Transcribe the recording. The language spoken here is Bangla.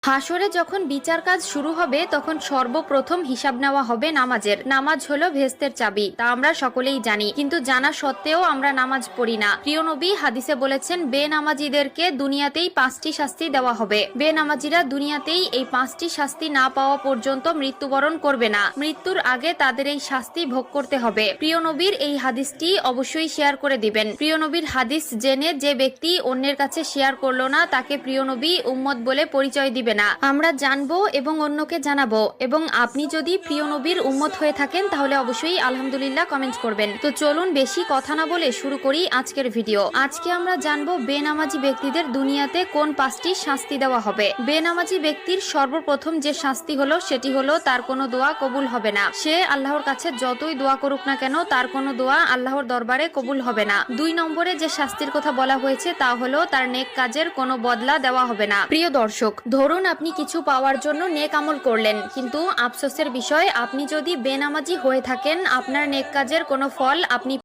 হাসরে যখন বিচার কাজ শুরু হবে তখন সর্বপ্রথম হিসাব নেওয়া হবে নামাজের। নামাজ হলো ভেস্তের চাবি, তা আমরা সকলেই জানি, কিন্তু জানা সত্ত্বেও আমরা নামাজ পড়ি না। প্রিয় নবী হাদিসে বলেছেন, বেনামাজিদেরকে দুনিয়াতেই 5টি শাস্তি দেওয়া হবে। বেনামাজিরা দুনিয়াতেই এই 5টি শাস্তি না পাওয়া পর্যন্ত মৃত্যুবরণ করবে না। মৃত্যুর আগে তাদের এই শাস্তি ভোগ করতে হবে। প্রিয় নবীর এই হাদিসটি অবশ্যই শেয়ার করে দিবেন। প্রিয় নবীর হাদিস জেনে যে ব্যক্তি অন্যের কাছে শেয়ার করলো না, তাকে প্রিয় নবী উম্মত বলে পরিচয় দিবে না। আমরা জানবো এবং অন্যকে জানাবো। এবং আপনি যদি প্রিয় নবীর উম্মত হয়ে থাকেন তাহলে অবশ্যই আলহামদুলিল্লাহ কমেন্ট করবেন। তো চলুন বেশি কথা না বলে শুরু করি আজকের ভিডিও। আজকে আমরা জানবো বেনামাজি ব্যক্তিদের দুনিয়াতে কোন 5টি শাস্তি দেওয়া হবে। বেনামাজি ব্যক্তির সর্বপ্রথম যে শাস্তি হলো সেটি হলো তার কোনো দোয়া কবুল হবে না। সে আল্লাহর কাছে যতই দোয়া করুক না কেন তার কোনো দোয়া আল্লাহর দরবারে কবুল হবে না। 2 নম্বরে যে শাস্তির কথা বলা হয়েছে তা হলো তার নেক কাজের কোনো বদলা দেওয়া হবে না। প্রিয় দর্শক, ধরুন আপনি কিছু পাওয়ার জন্য নেক আমল করলেন, কিন্তু আফসোসের বিষয় আপনি যদি বেনামাজি হয়ে থাকেন আপনার নেক কাজের কোনো ফল আপনি